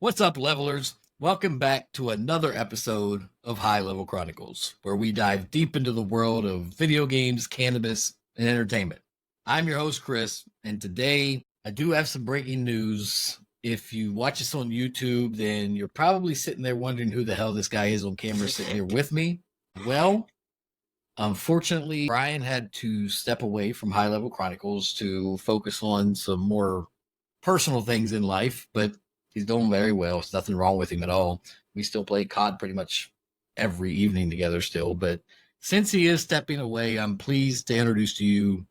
What's up, levelers? Welcome back to another episode of High Level Chronicles, where we dive deep into the world of video games, cannabis, and entertainment. I'm your host, Chris, and today I do have some breaking news. If you watch us on YouTube, then you're probably sitting there wondering who the hell this guy is on camera sitting here with me. Well, unfortunately, Brian had to step away from High Level Chronicles to focus on some more personal things in life, but he's doing very well. There's nothing wrong with him at all. We still play COD pretty much every evening together still. But since he is stepping away, I'm pleased to introduce to you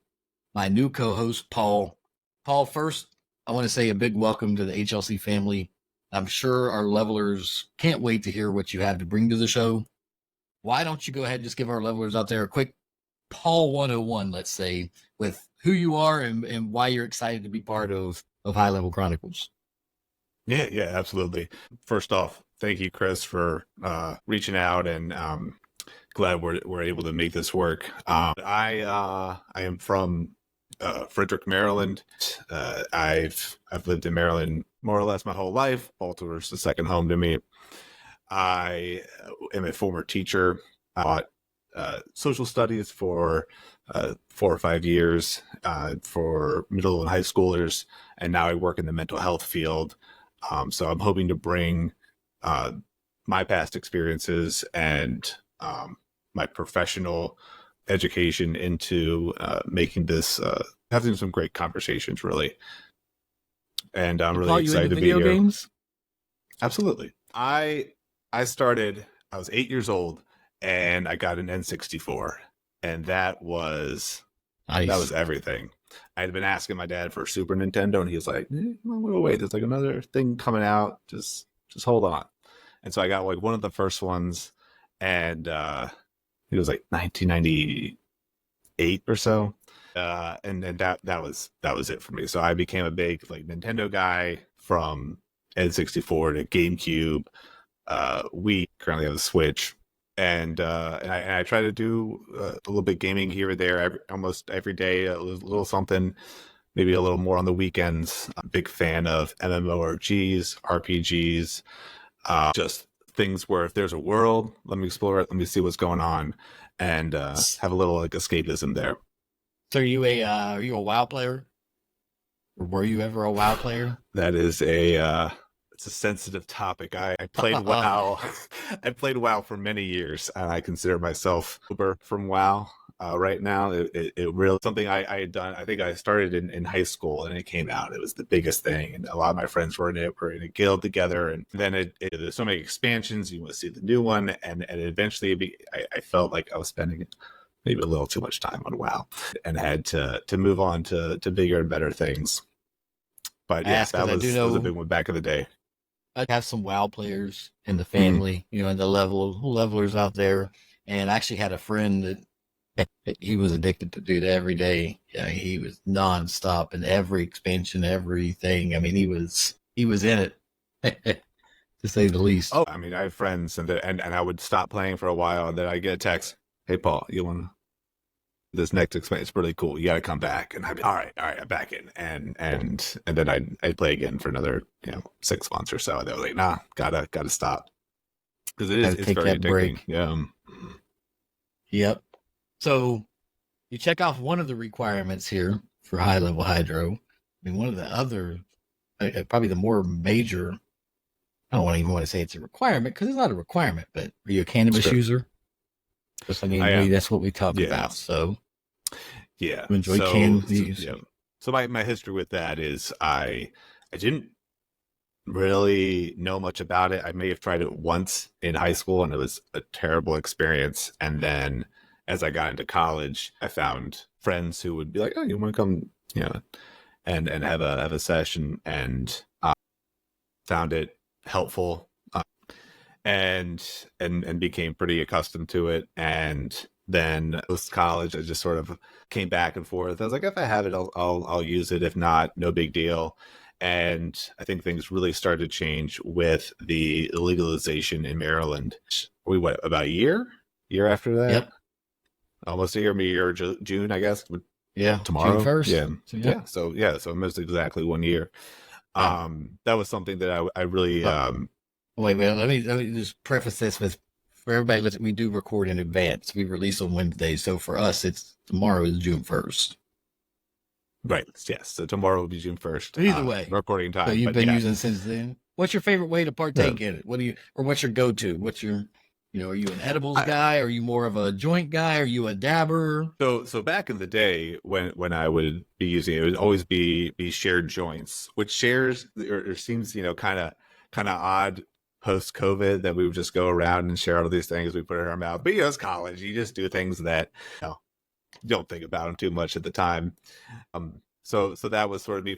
my new co-host, Paul. Paul, first, I want to say a big welcome to the HLC family. I'm sure our levelers can't wait to hear what you have to bring to the show. Why don't you go ahead and just give our levelers out there a quick Paul 101, let's say, with who you are and why you're excited to be part of High Level Chronicles. Yeah, absolutely. First off, thank you, Chris, for reaching out, and glad we're able to make this work. I am from Frederick, Maryland. I've lived in Maryland more or less my whole life. Baltimore's the second home to me. I am a former teacher. I taught social studies for 4 or 5 years for middle and high schoolers, and now I work in the mental health field. So I'm hoping to bring my past experiences and my professional education into making this, having some great conversations, really. And I'm really excited to be here. Games? Absolutely. I was 8 years old, and I got an N64, and that was Nice. That was everything. I had been asking my dad for a Super Nintendo, and he was like, wait, there's like another thing coming out. Just hold on. And so I got like one of the first ones, and it was like 1998 or so. And then that was it for me. So I became a big like Nintendo guy from N64 to GameCube. We currently have a Switch. And I try to do a little bit gaming here or there, almost every day, a little something, maybe a little more on the weekends. I'm a big fan of MMORPGs, RPGs, just things where if there's a world, let me explore it, let me see what's going on, and have a little like escapism there. So are you a WoW player? Or were you ever a WoW player? That is it's a sensitive topic. I played WoW. I played WoW for many years, and I consider myself Uber from WoW right now. It really something I had done. I think I started in high school, and it came out. It was the biggest thing, and a lot of my friends were in it. We're in a guild together, and then there's so many expansions. You want to see the new one, and eventually I felt like I was spending maybe a little too much time on WoW, and had to move on to bigger and better things. But yeah, that was a big one back in the day. I have some WoW players in the family, and the levelers out there. And I actually had a friend that he was addicted to do that every day. Yeah, he was nonstop in every expansion, everything. I mean, he was in it, to say the least. Oh, I mean, I have friends, and I would stop playing for a while, and then I get a text, "Hey, Paul, you want this next expansion? It's really cool. You got to come back." And I'd be all right, I'm back in, and then I'd play again for another 6 months or so. And they were like, "Nah, gotta stop," because it's very addicting. Break. Yeah. Yep. So you check off one of the requirements here for High Level Hydro. I mean, one of the other, probably the more major. I don't even want to say it's a requirement because it's not a requirement. But are you a cannabis user? Because that's what we talk about. So. Yeah. You enjoy cannabis. Yeah. So my history with that is I didn't really know much about it. I may have tried it once in high school, and it was a terrible experience. And then as I got into college, I found friends who would be like, "Oh, you want to come, and have a session," and found it helpful, and became pretty accustomed to it. And then post college, I just sort of came back and forth. I was like, if I have it, I'll use it. If not, no big deal. And I think things really started to change with the legalization in Maryland. About a year after that? Yep. Almost a year, June, I guess. Yeah. Tomorrow. June 1st. Yeah. So almost exactly 1 year. That was something that I really Wait, let me just preface this with, for everybody listening, we do record in advance. We release on Wednesday, so for us, it's tomorrow is June 1st. right. Yes. So tomorrow will be June 1st. Either way, Recording so time. you've But been yeah. using since then. What's your favorite way to partake in it? What do you, or what's your go-to? What's your, are you an edibles guy? Are you more of a joint guy? Are you a dabber? So back in the day when I would be using it, it would always be shared joints, which shares or seems kind of odd post COVID that we would just go around and share all of these things we put in our mouth. But it's college, you just do things that don't think about them too much at the time. So that was sort of me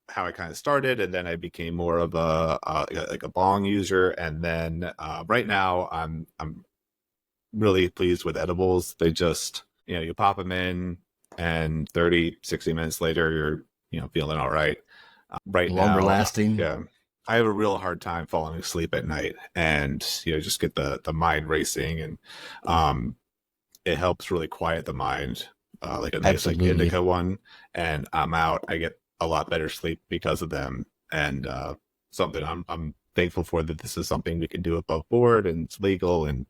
how I kind of started, and then I became more of a bong user, and then right now I'm really pleased with edibles. They just, you pop them in and 30-60 minutes later you're feeling all right. Right Longer now, lasting. yeah, I have a real hard time falling asleep at night, and just get the mind racing, and it helps really quiet the mind, like a nice like indica one, and I'm out. I get a lot better sleep because of them, and something I'm thankful for, that this is something we can do above board and it's legal, and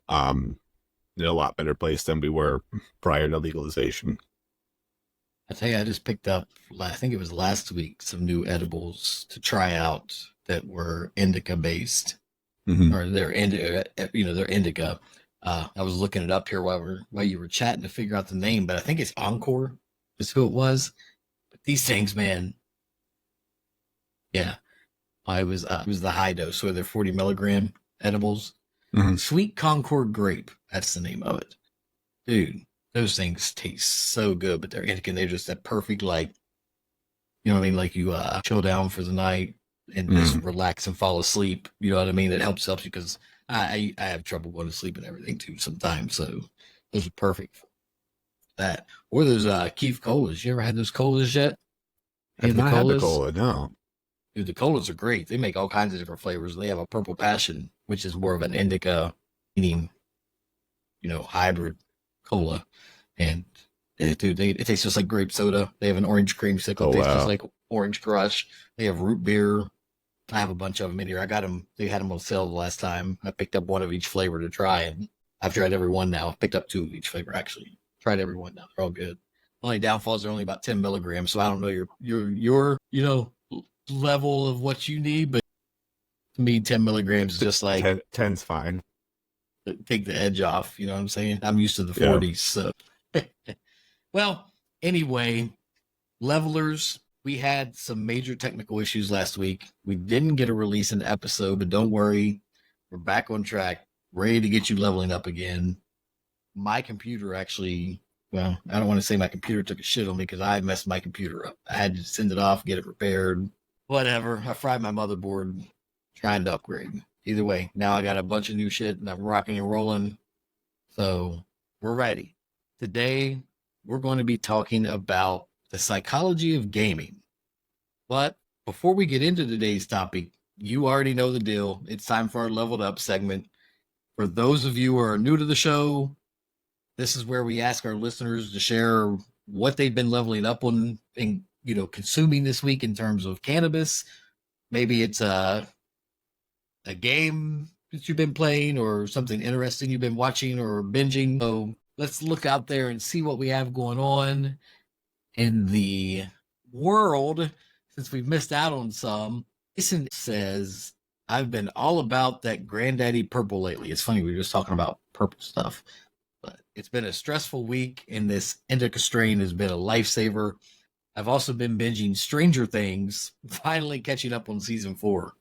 in a lot better place than we were prior to legalization. I tell you, I just picked up, I think it was last week, some new edibles to try out that were indica based, or they're indica, they're indica. I was looking it up here while you were chatting to figure out the name, but I think it's Encore is who it was. But these things, man, yeah, it was the high dose, so they're 40 milligram edibles. Sweet Concord grape, that's the name of it, dude. Those things taste so good, but they're indica. They're just that perfect, like, you know what I mean? Like you chill down for the night and just relax and fall asleep. You know what I mean? That helps you, because I have trouble going to sleep and everything too sometimes. So those are perfect for that. Or those Keef colas. You ever had those colas yet? I've not had the cola, no. Dude, the colas are great. They make all kinds of different flavors. They have a purple passion, which is more of an indica, meaning, hybrid cola. And dude, it tastes just like grape soda. They have an orange creamsicle. It tastes just like orange crush. They have root beer. I have a bunch of them in here. I got them. They had them on sale the last time. I picked up one of each flavor to try, and I've tried every one now. I've picked up 2 of each flavor, actually. Tried every one now. They're all good. Only downfalls are only about 10 milligrams, so I don't know your level of what you need, but to me, 10 milligrams is just like 10's fine. Take the edge off. You know what I'm saying? I'm used to the 40s, so. Well, anyway, levelers, we had some major technical issues last week. We didn't get a release in the episode, but don't worry. We're back on track, ready to get you leveling up again. My computer actually, well, I don't want to say my computer took a shit on me, because I messed my computer up. I had to send it off, get it repaired, whatever. I fried my motherboard trying to upgrade. Either way, now I got a bunch of new shit and I'm rocking and rolling. So we're ready. Today, we're going to be talking about the psychology of gaming. But before we get into today's topic, you already know the deal. It's time for our Leveled Up segment. For those of you who are new to the show, this is where we ask our listeners to share what they've been leveling up on and, consuming this week in terms of cannabis. Maybe it's a game that you've been playing, or something interesting you've been watching or binging. So let's look out there and see what we have going on in the world, since we've missed out on some. Jason says, I've been all about that granddaddy purple lately. It's funny, we were just talking about purple stuff, but it's been a stressful week, and this indica strain has been a lifesaver. I've also been binging Stranger Things, finally catching up on season 4.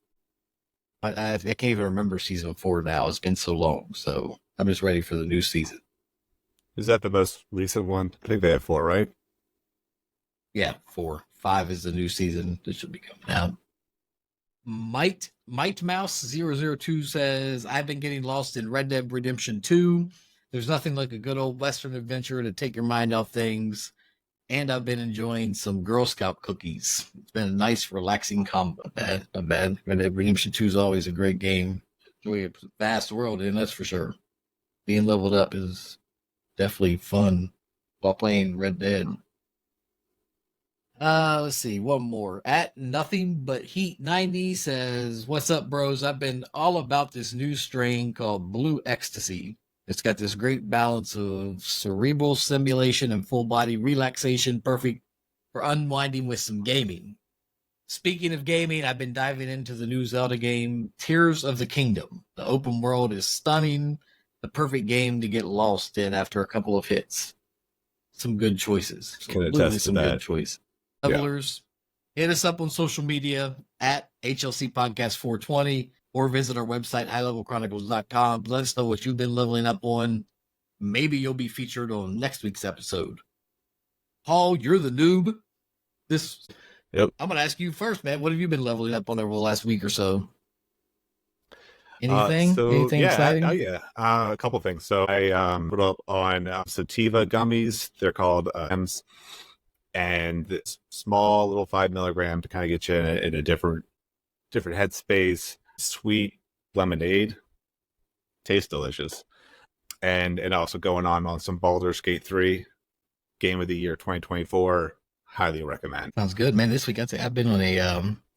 I can't even remember season 4 now. It's been so long. So I'm just ready for the new season. Is that the most recent one? I think they have 4, right? Yeah, 4. 5 is the new season that should be coming out. Might Mouse 002 says, I've been getting lost in Red Dead Redemption 2. There's nothing like a good old Western adventure to take your mind off things. And I've been enjoying some Girl Scout cookies. It's been a nice, relaxing combo. Not bad. Red Dead Redemption 2 is always a great game. Enjoy a vast world, and that's for sure. Being leveled up is definitely fun while playing Red Dead. Let's see, one more. At Nothing But Heat 90 says, "What's up, bros? I've been all about this new strain called Blue Ecstasy. It's got this great balance of cerebral stimulation and full body relaxation, perfect for unwinding with some gaming. Speaking of gaming, I've been diving into the new Zelda game, Tears of the Kingdom. The open world is stunning, the perfect game to get lost in after a couple of hits. Some good choices. Can Absolutely attest to some good that. choices. Yeah. Levelers, hit us up on social media at HLC Podcast 420 or visit our website, highlevelchronicles.com. Let us know what you've been leveling up on. Maybe you'll be featured on next week's episode. Paul, you're the noob. Yep. I'm going to ask you first, man. What have you been leveling up on over the last week or so? Anything? So Anything exciting? yeah, a couple things. So I put up on sativa gummies. They're called M's, and it's small little 5 milligram to kind of get you in a different headspace. Sweet lemonade, tastes delicious, and also going on some Baldur's Gate 3 Game of the Year 2024. Highly recommend. Sounds good, man. This week I've been on a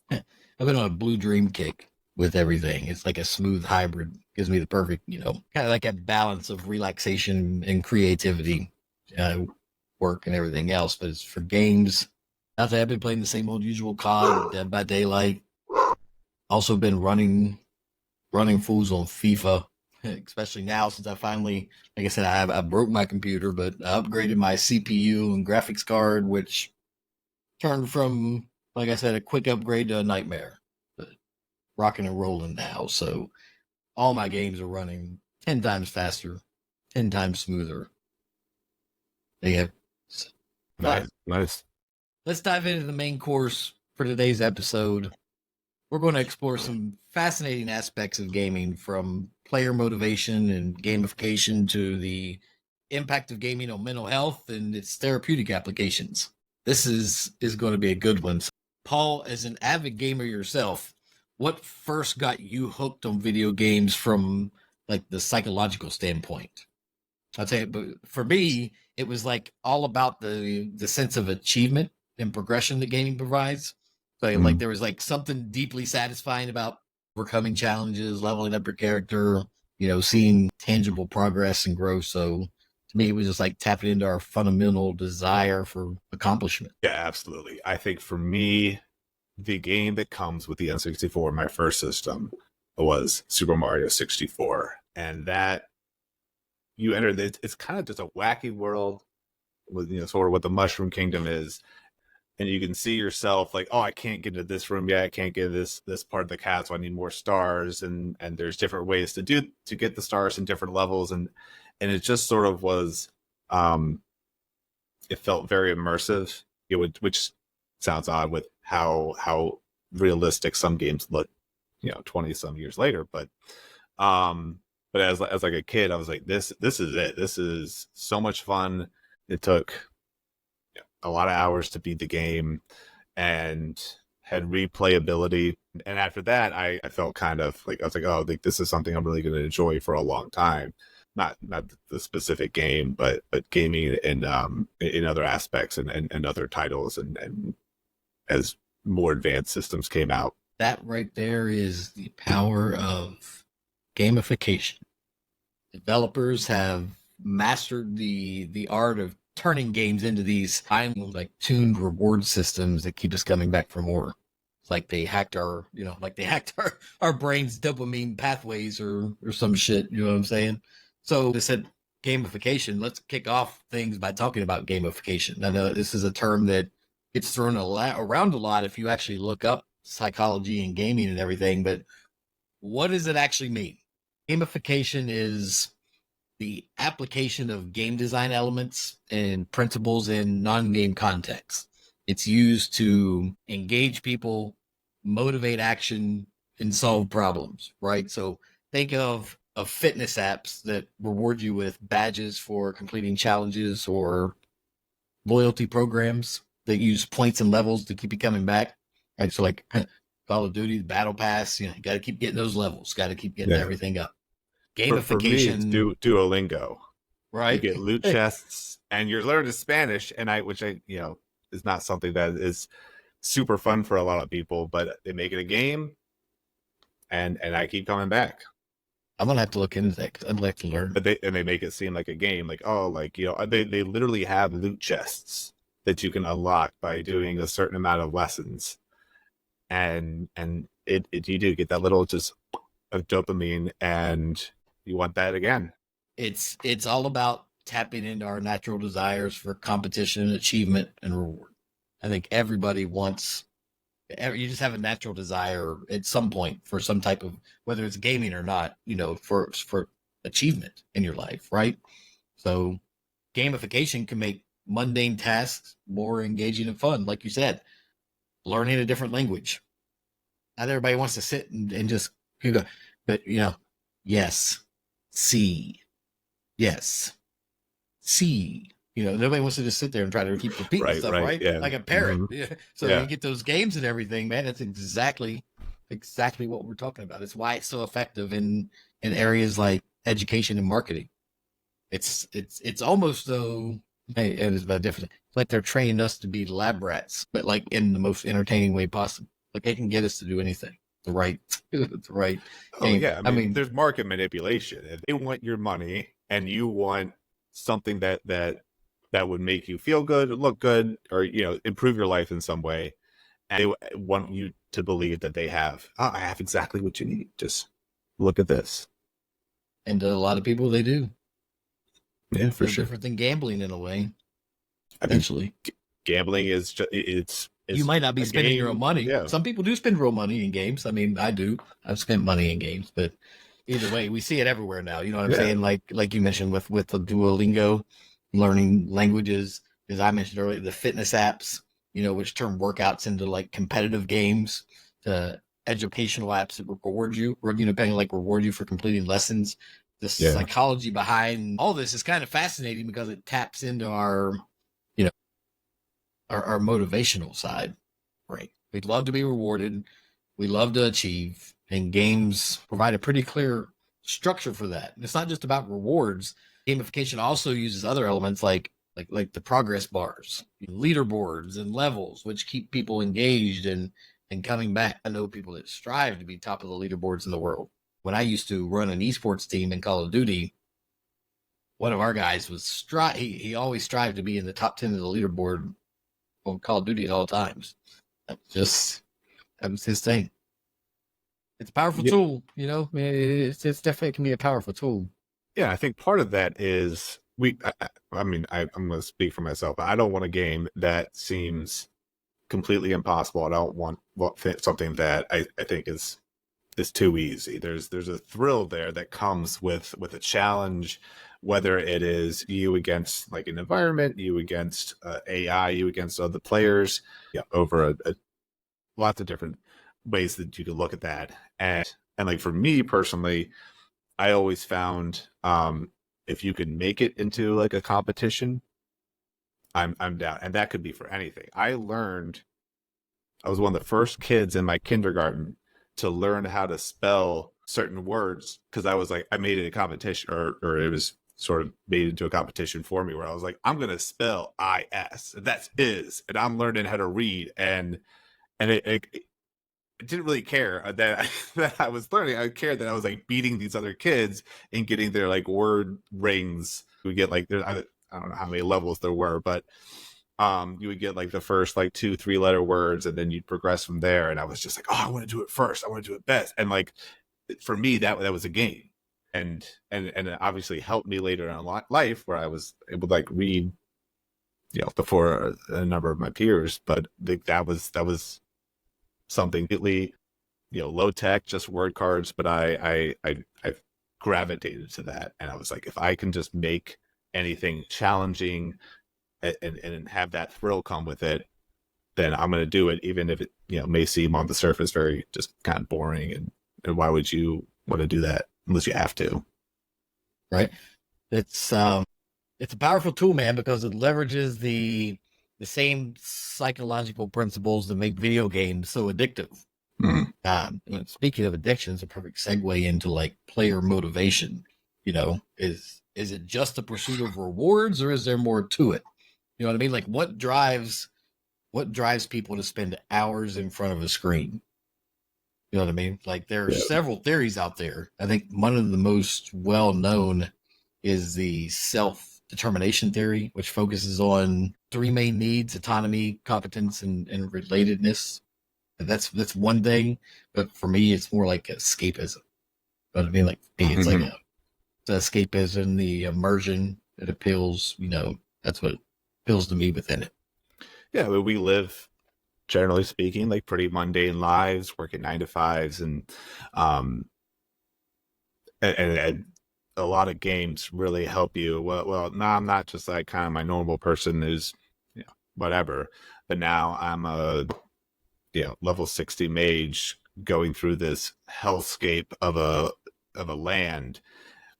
I've been on a blue dream kick with everything. It's like a smooth hybrid. Gives me the perfect, kind of like a balance of relaxation and creativity, work and everything else. But it's for games. Not that I've been playing the same old usual COD, Dead by Daylight. Also been running fools on FIFA, especially now since I finally, like I said, I broke my computer, but I upgraded my CPU and graphics card, which turned from, like I said, a quick upgrade to a nightmare. But rocking and rolling now, so all my games are running 10 times faster, 10 times smoother. They have. Nice. Let's dive into the main course for today's episode. We're going to explore some fascinating aspects of gaming, from player motivation and gamification to the impact of gaming on mental health and its therapeutic applications. This is going to be a good one. Paul, as an avid gamer yourself, what first got you hooked on video games from like the psychological standpoint? I'll tell you, but for me, it was like all about the sense of achievement and progression that gaming provides. So like there was like something deeply satisfying about overcoming challenges, leveling up your character, seeing tangible progress and growth. So to me, it was just like tapping into our fundamental desire for accomplishment. Yeah, absolutely. I think for me, the game that comes with the N64, my first system, was Super Mario 64. And that you enter, it's kind of just a wacky world with, sort of what the Mushroom Kingdom is. And you can see yourself like, oh, I can't get into this room yet. I can't get this part of the castle. I need more stars. And there's different ways to get the stars in different levels. And it just sort of was, it felt very immersive. Which sounds odd with how realistic some games look, 20 some years later. But as like a kid, I was like, this is it. This is so much fun. It took a lot of hours to beat the game and had replayability. And after that, I felt kind of like, I was like, oh, this is something I'm really going to enjoy for a long time. Not the specific game, but gaming in other aspects and other titles and as more advanced systems came out. That right there is the power of gamification. Developers have mastered the art of turning games into these like tuned reward systems that keep us coming back for more. It's like they hacked our brain's dopamine pathways or some shit. You know what I'm saying? So they said gamification. Let's kick off things by talking about gamification. I know this is a term that gets thrown around a lot if you actually look up psychology and gaming and everything, but what does it actually mean? Gamification is the application of game design elements and principles in non-game contexts. It's used to engage people, motivate action, and solve problems, right? So think of fitness apps that reward you with badges for completing challenges, or loyalty programs that use points and levels to keep you coming back, right? So like Call of Duty, the Battle Pass, you got to keep getting those levels, got to keep getting everything up. Gamification. For me, it's Duolingo. Right. You get loot chests and you're learning Spanish, which I is not something that is super fun for a lot of people, but they make it a game, and I keep coming back. I'm gonna have to look into that because I'd like to learn. But they make it seem like a game, like, oh, like, they literally have loot chests that you can unlock by doing a certain amount of lessons, and it you do get that little just of dopamine, and you want that again. It's all about tapping into our natural desires for competition, achievement, and reward. I think everybody wants. You just have a natural desire at some point for some type of, whether it's gaming or not, for achievement in your life, right? So gamification can make mundane tasks more engaging and fun. Like you said, learning a different language. Not everybody wants to sit and just go, but yes, see, yes, see. Nobody wants to just sit there and try to keep repeating stuff, right? Yeah. Like a parrot. Mm-hmm. Yeah. So Yeah. you get those games and everything, man. That's exactly what we're talking about. It's why it's so effective in areas like education and marketing. It's almost though, hey, it is about different. It's like they're training us to be lab rats, but like in the most entertaining way possible. Like they can get us to do anything. The right Oh, yeah. I mean, there's market manipulation. If they want your money and you want something that would make you feel good, look good, or improve your life in some way, and they want you to believe that I have exactly what you need. Just look at this. And to a lot of people, they do. Yeah, for It's sure. different than gambling in a way. I mean, Eventually, gambling is just it's you might not be a spending game. your own money. Yeah. Some people do spend real money in games. I mean, I do. I've spent money in games, but either way, we see it everywhere now. You know what I'm Yeah. saying? Like you mentioned with the Duolingo, learning languages, as I mentioned earlier, the fitness apps, which turn workouts into like competitive games, the educational apps that reward you, reward you for completing lessons. The Yeah. psychology behind all this is kind of fascinating because it taps into our motivational side, right? We'd love to be rewarded. We love to achieve, and games provide a pretty clear structure for that. And it's not just about rewards. Gamification also uses other elements like the progress bars, leaderboards, and levels, which keep people engaged and coming back. I know people that strive to be top of the leaderboards in the world. When I used to run an esports team in Call of Duty, one of our guys was he always strived to be in the top 10 of the leaderboard on Call of Duty at all times. That was his thing. It's a powerful tool, it's definitely can be a powerful tool. Yeah, I think part of that is I'm going to speak for myself. I don't want a game that seems completely impossible. I don't want something that I think is too easy. There's a thrill there that comes with a challenge, whether it is you against like an environment, you against AI, you against other players, over a lots of different ways that you could look at that. And like for me personally, I always found if you could make it into like a competition, I'm down. And that could be for anything. I was one of the first kids in my kindergarten to learn how to spell certain words, because I was like, I made it a competition, or it was sort of made into a competition for me, where I was like, I'm going to spell IS, and that's is, and I'm learning how to read. And it didn't really care that I was learning. I cared that I was like beating these other kids and getting their like word rings. We get like, I don't know how many levels there were, but you would get like the first like 2-3 letter words, and then you'd progress from there. And I was just like, oh, I want to do it first. I want to do it best. And like, for me, that was a game. And it obviously helped me later in life, where I was able to like read, before a number of my peers. But that was something completely, low tech, just word cards. But I gravitated to that, and I was like, if I can just make anything challenging and have that thrill come with it, then I'm going to do it, even if it may seem on the surface very just kind of boring. And why would you want to do that unless you have to? Right. It's a powerful tool, man, because it leverages the same psychological principles that make video games so addictive. Mm-hmm. Speaking of addictions, a perfect segue into like player motivation. Is it just the pursuit of rewards, or is there more to it? You know what I mean? Like, what drives what drives people to spend hours in front of a screen? You know what I mean? Like there are Yeah. several theories out there. I think one of the most well known is the self determination theory, which focuses on three main needs: autonomy, competence, and relatedness. That's one thing, but for me, it's more like escapism. You know what I mean? Like hey, it's like Mhm. the escapism, the immersion that appeals. That's what appeals to me within it. Yeah, we live, generally speaking, like pretty mundane lives, working 9 to 5s, um, and a lot of games really help you. Well, now I'm not just like kind of my normal person who's, whatever, but now I'm a level 60 mage going through this hellscape of a land,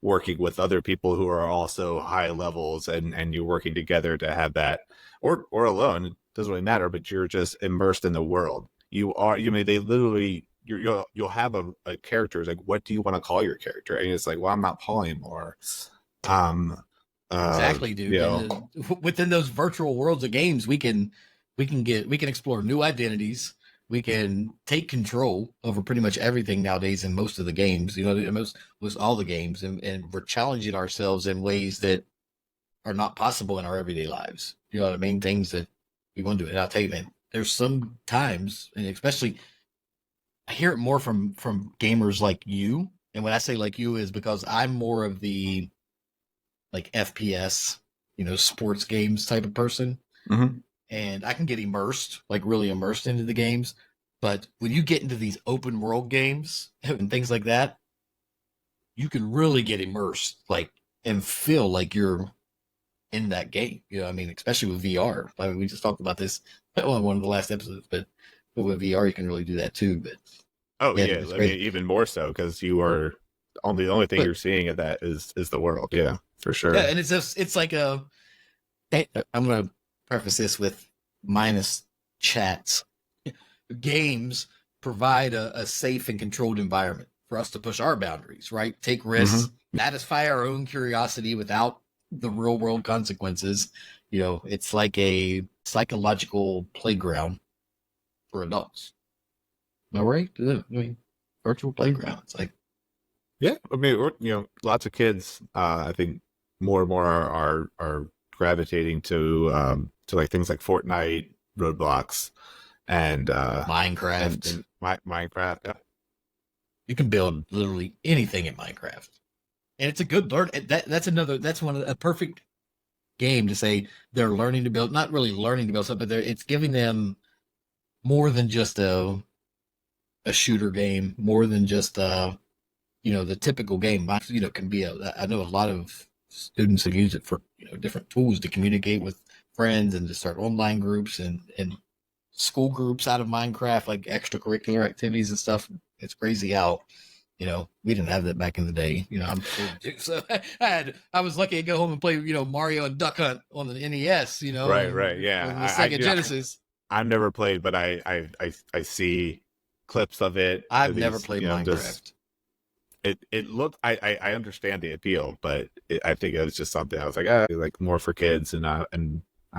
working with other people who are also high levels, and you're working together to have that, or alone, it doesn't really matter, but you're just immersed in the world. They literally, you'll have a character. It's like, what do you want to call your character? And it's like, well, I'm not Paul anymore. um Exactly, dude. you know And within those virtual worlds of games, we can explore new identities. We can take control over pretty much everything nowadays in most of the games. Most all the games, and we're challenging ourselves in ways that are not possible in our everyday lives. You know what I mean? Things that we want to do. And I'll tell you, man, there's some times, and especially I hear it more from gamers like you. And when I say like you, is because I'm more of the like FPS, sports games type of person. mhm. And I can get immersed, like really immersed into the games. But when you get into these open world games and things like that, you can really get immersed, like, and feel like you're in that game. I mean, especially with VR. I mean, we just talked about this on one of the last episodes, but with VR, you can really do that too. But Oh yeah, yeah, dude, it's I mean, crazy. even more so because you are the only thing But you're seeing of that is the world. Yeah, for yeah, sure. and it's like I'm going to preface this with minus chats. Games provide a safe and controlled environment for us to push our boundaries, right? Take risks, Hmm. satisfy our own curiosity without the real world consequences. It's like a psychological playground for adults. Am I right? I mean, virtual playground. It's like, Yeah, I mean, lots of kids. I think more and more are gravitating to like things like Fortnite, Roblox, and Minecraft. Minecraft. Yeah. You can build literally anything in Minecraft, and it's a good learn. That's one of a perfect game to say they're learning to build. Not really learning to build something, but it's giving them more than just a shooter game, more than just the typical game. Can be I know a lot of students who use it for different tools to communicate with friends and to start online groups and school groups out of Minecraft, like extracurricular activities and stuff. It's crazy how we didn't have that back in the day. I'm 42, so I was lucky to go home and play Mario and Duck Hunt on the NES. Right, right. Yeah, On the Sega Genesis. I've never played, but I see clips of it. I've never These, played just Minecraft. it looked. I understand the appeal, but I think it was just something I was like, like more for kids, and I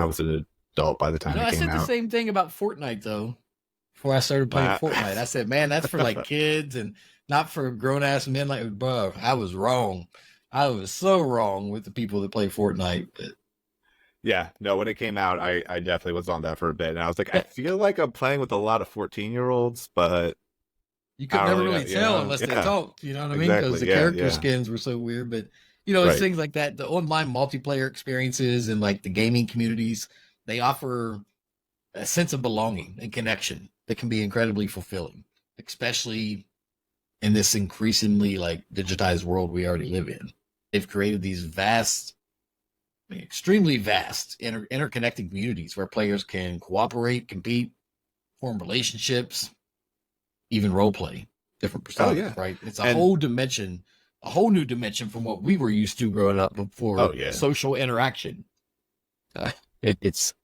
was an adult by the time it I came said the out. same thing about Fortnite though. Before I started playing Uh, Fortnite, I said, "Man, that's for like kids and not for grown ass men." Like, bro, I was wrong. I was so wrong with the people that play Fortnite. But yeah, no, when it came out, I definitely was on that for a bit, and I was like, I yeah, feel like I'm playing with a lot of 14-year-olds, but you I could don't never really know. really tell unless they Yeah, talked. You know what I mean? Because exactly. the Yeah, character yeah, skins were so weird. But it's right. things like that. The online multiplayer experiences and like the gaming communities, they offer a sense of belonging and connection that can be incredibly fulfilling, especially in this increasingly like digitized world we already live in. They've created these vast, I mean, extremely vast interconnected communities where players can cooperate, compete, form relationships, even role play different Oh personas, yeah, right? It's a and whole dimension, a whole new dimension from what we were used to growing up oh before yeah, social interaction. Uh, it's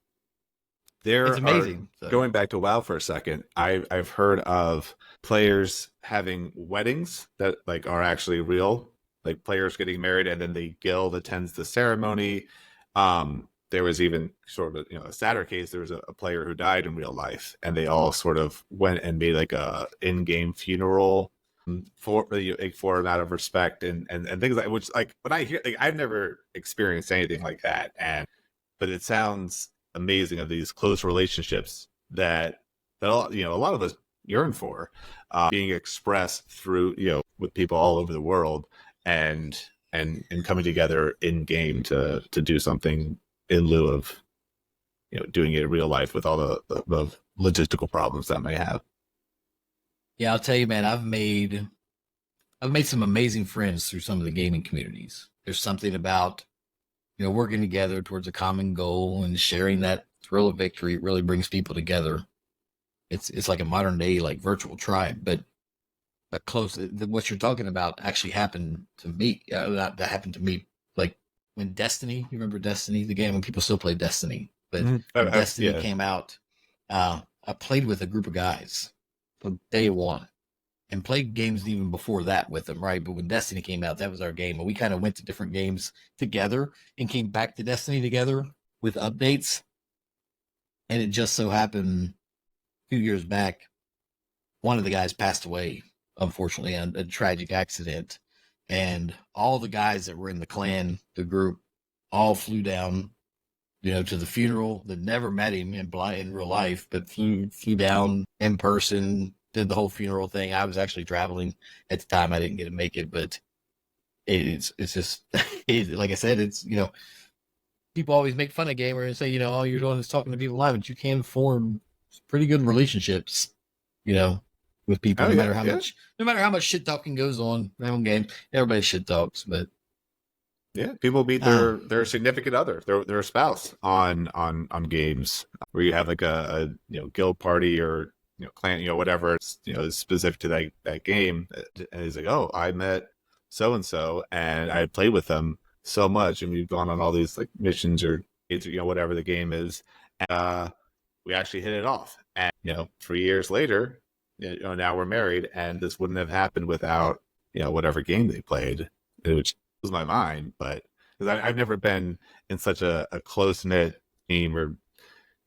it's there are, amazing. So going back to WoW for a second. I've heard of players having weddings that like are actually real, like players getting married, and then the guild attends the ceremony. there was even sort of, a sadder case. There was a player who died in real life, and they all sort of went and made like a in-game funeral for for him out of respect and things like, which, like, when I hear, like, I've never experienced anything like that, but it sounds amazing, of these close relationships that all, a lot of us yearn for, being expressed through, with people all over the world, and coming together in game to do something in lieu of doing it in real life with all the logistical problems that may have. Yeah, I'll tell you, man, I've made some amazing friends through some of the gaming communities. There's something about, working together towards a common goal and sharing that thrill of victory. It really brings people together. It's like a modern day, like, virtual tribe, but close. What you're talking about actually happened to me. That happened to me, like, when Destiny, you remember Destiny, the game, when people still play Destiny, but when Destiny came out, I played with a group of guys from day one, and played games even before that with them, right? But when Destiny came out, that was our game, and we kind of went to different games together and came back to Destiny together with updates. And it just so happened, a few years back, one of the guys passed away, unfortunately, in a tragic accident. And all the guys that were in the clan, the group, all flew down, to the funeral. That never met him in real life, but flew down in person, did the whole funeral thing. I was actually traveling at the time. I didn't get to make it, but it's just, like I said, it's, people always make fun of gamers and say, all you're doing is talking to people live, but you can form pretty good relationships, with people, no matter how much shit talking goes on in own game. Everybody shit talks, but people meet their significant other, their spouse on games, where you have like a guild party or clan, whatever, it's is specific to that game. And he's like, oh, I met so and so, and I played with them so much, and we've gone on all these like missions or whatever the game is, and we actually hit it off. And 3 years later, now we're married, and this wouldn't have happened without whatever game they played, which was my mind. But because I've never been in such a close knit team or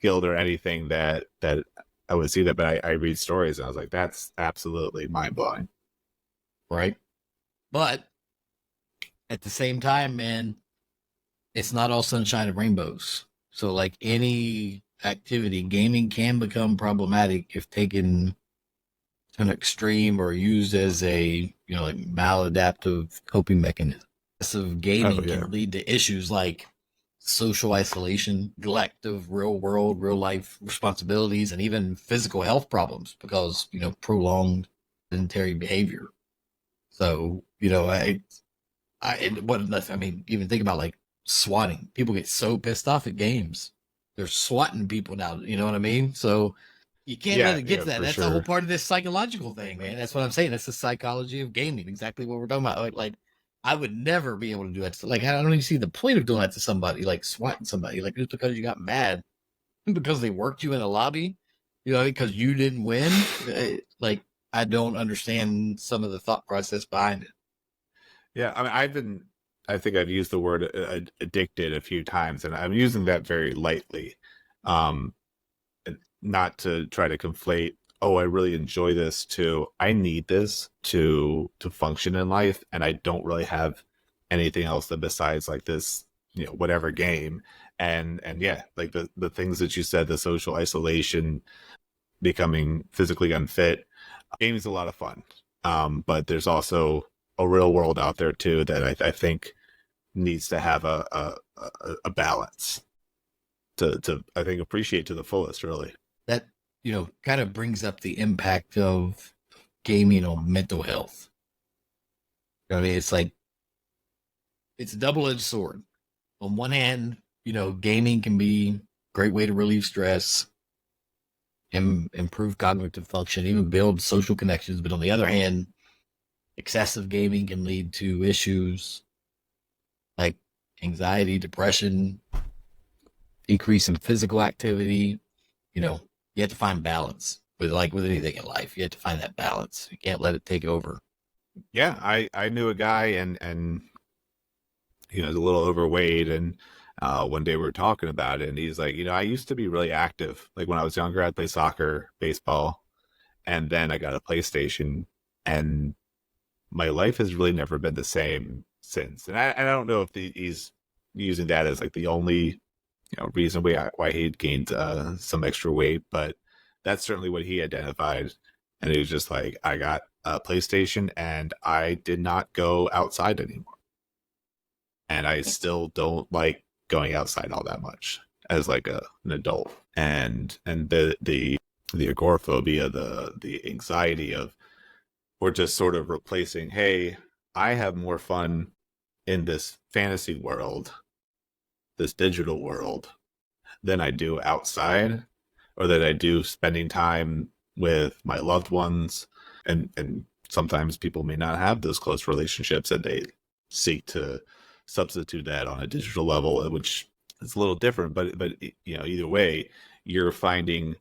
guild or anything that I would see that. But I read stories, and I was like, that's absolutely mind blowing, right? But at the same time, man, it's not all sunshine and rainbows. So, like any activity, gaming can become problematic if taken to an extreme or used as a like maladaptive coping mechanism. Aggressive gaming can lead to issues like social isolation, neglect of real life responsibilities, and even physical health problems because prolonged sedentary behavior. So I mean, even think about like swatting. People get so pissed off at games. They're swatting people now. You know what I mean? So you can't let it get to that. That's the whole part of this psychological thing, man. That's what I'm saying. That's the psychology of gaming. Exactly what we're talking about. Like I would never be able to do that. Like, I don't even see the point of doing that to somebody, like swatting somebody, like just because you got mad because they worked you in a lobby, because you didn't win. Like, I don't understand some of the thought process behind it. Yeah, I mean, I think I've used the word addicted a few times, and I'm using that very lightly, not to try to conflate, oh, I really enjoy this, to I need this to function in life, and I don't really have anything else that besides like this, whatever game, and yeah, like the things that you said, the social isolation, becoming physically unfit. Gaming's a lot of fun, but there's also a real world out there too that I think needs to have a balance to I think appreciate to the fullest, really. That kind of brings up the impact of gaming on mental health. I mean, it's like it's a double-edged sword. On one hand, gaming can be a great way to relieve stress and improve cognitive function, even build social connections. But on the other hand, excessive gaming can lead to issues like anxiety, depression, decrease in physical activity. You have to find balance with anything in life. You have to find that balance. You can't let it take over. Yeah, I knew a guy, and he was a little overweight, and One day we were talking about it, and he's like, I used to be really active. Like when I was younger, I'd play soccer, baseball, and then I got a PlayStation, and my life has really never been the same since. And I don't know if he's using that as like the only reason why he had gained some extra weight, but that's certainly what he identified. And he was just like, I got a PlayStation and I did not go outside anymore. And I still don't like going outside all that much as like an adult. And the agoraphobia, the anxiety of, we're just sort of replacing, hey, I have more fun in this fantasy world, this digital world, than I do outside, or that I do spending time with my loved ones. And sometimes people may not have those close relationships, and they seek to substitute that on a digital level, which is a little different. But either way, you're finding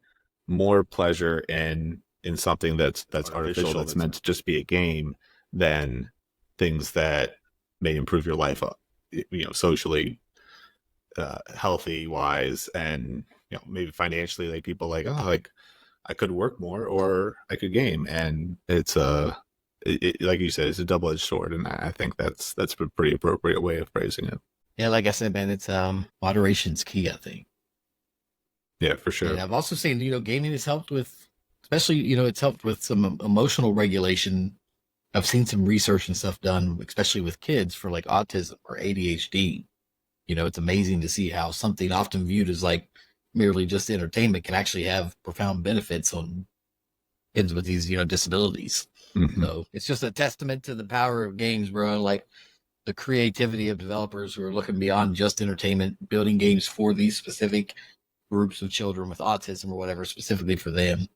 more pleasure in something that's artificial, that's meant to just be a game, than things that may improve your life, socially, healthy wise, and maybe financially. Like people like, oh, like I could work more or I could game, and it's like you said, it's a double-edged sword, and I think that's a pretty appropriate way of phrasing it. Yeah, like I said, man, it's moderation's key, I think. Yeah, for sure. And I've also seen, gaming has helped with, especially, it's helped with some emotional regulation. I've seen some research and stuff done, especially with kids for like autism or ADHD. It's amazing to see how something often viewed as like merely just entertainment can actually have profound benefits on kids with these, disabilities. Mm-hmm. So it's just a testament to the power of games, bro. Like the creativity of developers who are looking beyond just entertainment, building games for these specific groups of children with autism or whatever, specifically for them.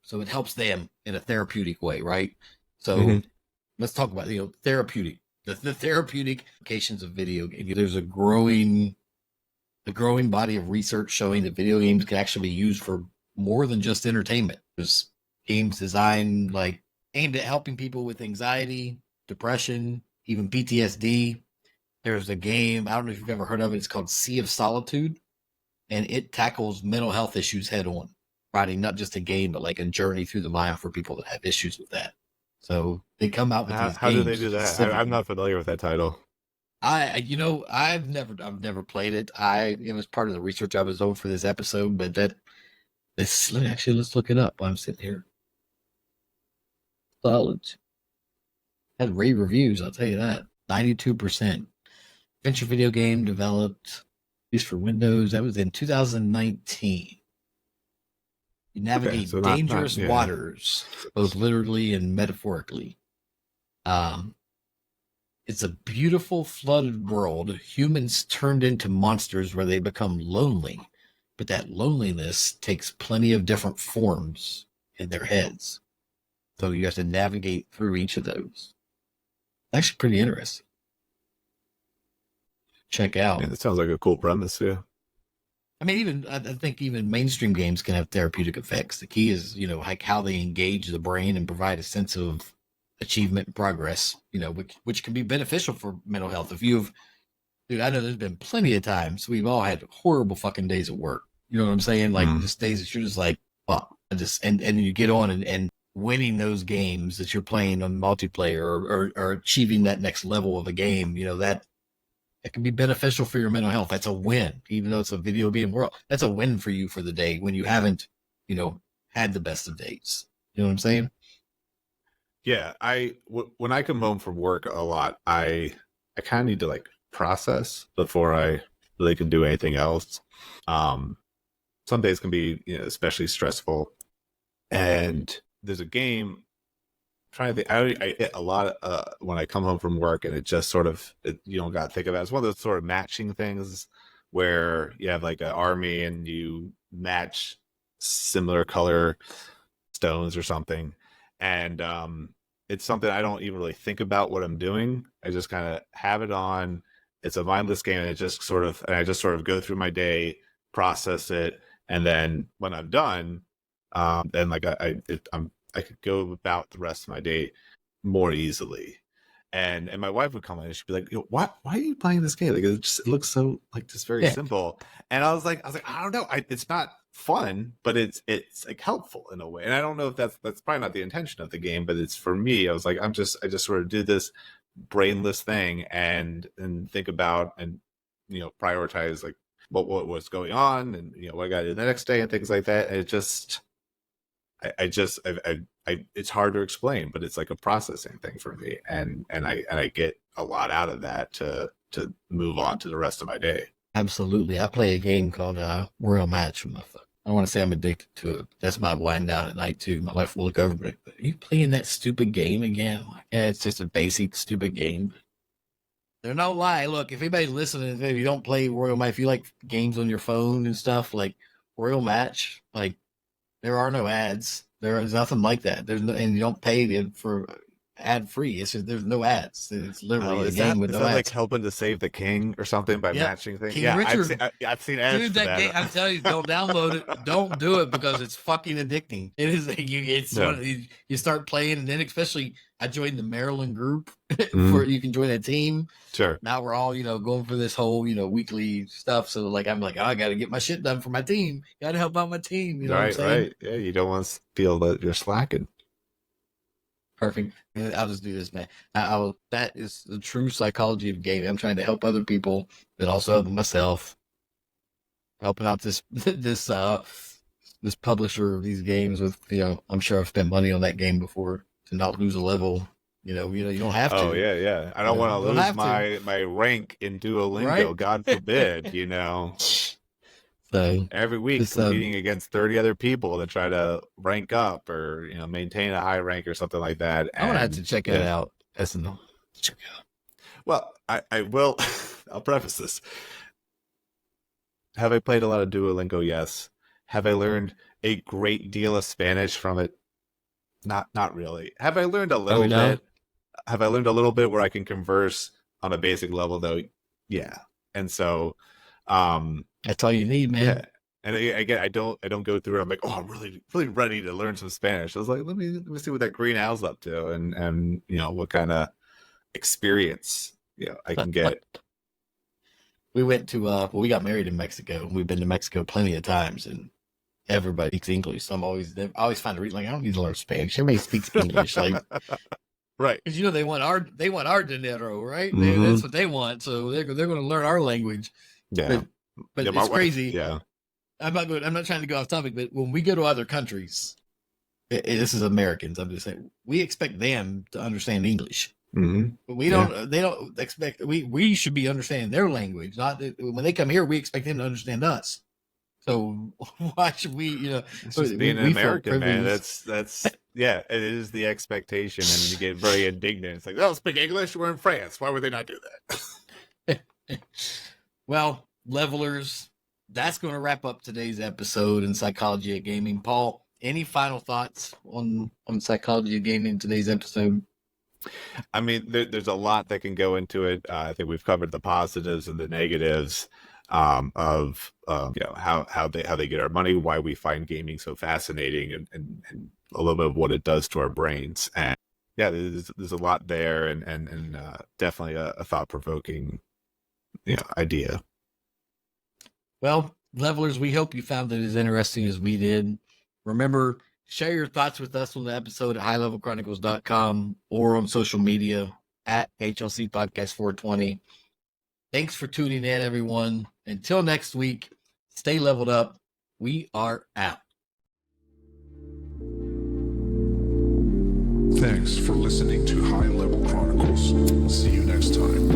So it helps them in a therapeutic way, right? So let's talk about, therapeutic, the therapeutic applications of video games. There's a growing body of research showing that video games can actually be used for more than just entertainment. There's games designed like aimed at helping people with anxiety, depression, even PTSD. There's a game, I don't know if you've ever heard of it, it's called Sea of Solitude, and it tackles mental health issues head on, writing not just a game, but like a journey through the mind for people that have issues with that. So they come out with these How games. do they do that? I'm not familiar with that title. I've never played it. It was part of the research I was doing for this episode, but let's look it up while I'm sitting here. Solid. Had rave reviews, I'll tell you that. 92%. Adventure video game developed, used for Windows. That was in 2019. You navigate dangerous waters, both literally and metaphorically. It's a beautiful flooded world. Humans turned into monsters where they become lonely, but that loneliness takes plenty of different forms in their heads. So you have to navigate through each of those. Actually pretty interesting. Check out. Yeah, that sounds like a cool premise, yeah. I mean, I think even mainstream games can have therapeutic effects. The key is, like how they engage the brain and provide a sense of achievement and progress, which can be beneficial for mental health. Dude, I know there's been plenty of times we've all had horrible fucking days at work. You know what I'm saying? Like just days that you're just like, fuck. And you get on and winning those games that you're playing on multiplayer or achieving that next level of a game, that it can be beneficial for your mental health. That's a win, even though it's a video game world. That's a win for you for the day when you haven't, had the best of days. You know what I'm saying? Yeah, when I come home from work a lot, I kind of need to like process before I really can do anything else. Some days can be especially stressful, and there's a game. I'm trying to think, I hit a lot when I come home from work, and it just sort of you don't got to think about it. It's one of those sort of matching things where you have like an army and you match similar color stones or something. And it's something I don't even really think about what I'm doing. I just kind of have it on. It's a mindless game, and I just sort of go through my day, process it, and then when I'm done, then like I could go about the rest of my day more easily. And my wife would come in and she'd be like, "Yo, why are you playing this game? Like it looks so like just very Yeah. simple." And I was like, I don't know. It's not fun, but it's like helpful in a way. And I don't know if that's probably not the intention of the game, but it's for me. I was like, I just sort of do this brainless thing and think about and prioritize like what was going on and what I got to do the next day and things like that. And it just it's hard to explain, but it's like a processing thing for me, and I get a lot out of that to move on to the rest of my day. Absolutely. I play a game called Royal Match with my phone. I want to say I'm addicted to it. That's my wind down at night too. My wife will look over it. But are you playing that stupid game again? Like, yeah, it's just a basic stupid game. There's no lie. Look, if anybody's listening, if you don't play Royal Match, if you like games on your phone and stuff, like Royal Match, like there are no ads. There is nothing like that. There's no, and you don't pay it for ad free. It's just there's no ads. It's literally a game with no ads. Like helping to save the king or something by matching things? King Richard. I've seen ads. Dude, for that game, I'm telling you, don't download it. Don't do it because it's fucking addicting. It is. You start playing, and then especially I joined the Maryland group where you can join a team. Sure. Now we're all going for this whole weekly stuff. So like I'm like, oh, I got to get my shit done for my team. Got to help out my team. What I'm saying? Right. Yeah, you don't want to feel that you're slacking. Perfect. I'll just do this, man. That is the true psychology of gaming. I'm trying to help other people, but also help myself. Helping out this publisher of these games with I'm sure I've spent money on that game before to not lose a level. You don't have to. Oh yeah. I don't want to lose my rank in Duolingo. Right? God forbid. So every week competing against 30 other people to try to rank up or maintain a high rank or something like that. I'm gonna have to check it out. SNL. Check it out. Well, I will. I'll preface this. Have I played a lot of Duolingo? Yes. Have I learned a great deal of Spanish from it? Not really. Have I learned a little bit? Have I learned a little bit where I can converse on a basic level though? Yeah. And so that's all you need, man. Yeah. And again, I don't go through it. I'm like, oh, I'm really, really ready to learn some Spanish. I was like, let me see what that green owl's up to, and what kind of experience I can get. We went to we got married in Mexico. We've been to Mexico plenty of times, and everybody speaks English. So I always find a reason like I don't need to learn Spanish. Everybody speaks English, like right? Because they want our dinero, right? Mm-hmm. That's what they want. So they're going to learn our language. Yeah. But it's crazy. Yeah. I'm not trying to go off topic, but when we go to other countries, this is Americans. I'm just saying we expect them to understand English. Mm-hmm. But we don't. Yeah. They don't expect. We should be understanding their language. Not when they come here, we expect them to understand us. So why should we? It's just being an American, man. That's yeah. It is the expectation, and you get very indignant. It's like, oh, speak English. We're in France. Why would they not do that? Well, levelers, that's going to wrap up today's episode in Psychology of Gaming. Paul, any final thoughts on Psychology of Gaming in today's episode? I mean, there's a lot that can go into it. I think we've covered the positives and the negatives of how they get our money, why we find gaming so fascinating, and a little bit of what it does to our brains. And yeah, there's a lot there, and definitely a thought-provoking idea. Well, levelers, we hope you found it as interesting as we did. Remember, share your thoughts with us on the episode at highlevelchronicles.com or on social media at HLC Podcast 420. Thanks for tuning in, everyone. Until next week, stay leveled up. We are out. Thanks for listening to High Level Chronicles. See you next time.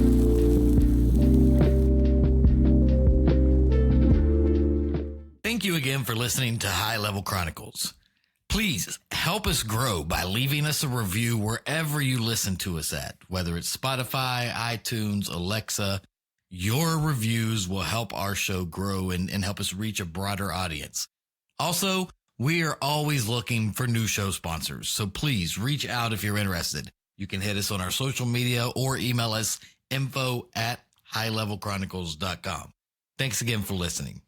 Thank you again for listening to High Level Chronicles. Please help us grow by leaving us a review wherever you listen to us at, whether it's Spotify, iTunes, Alexa. Your reviews will help our show grow and help us reach a broader audience. Also, we are always looking for new show sponsors, so please reach out if you're interested. You can hit us on our social media or email us info@highlevelchronicles.com. Thanks again for listening.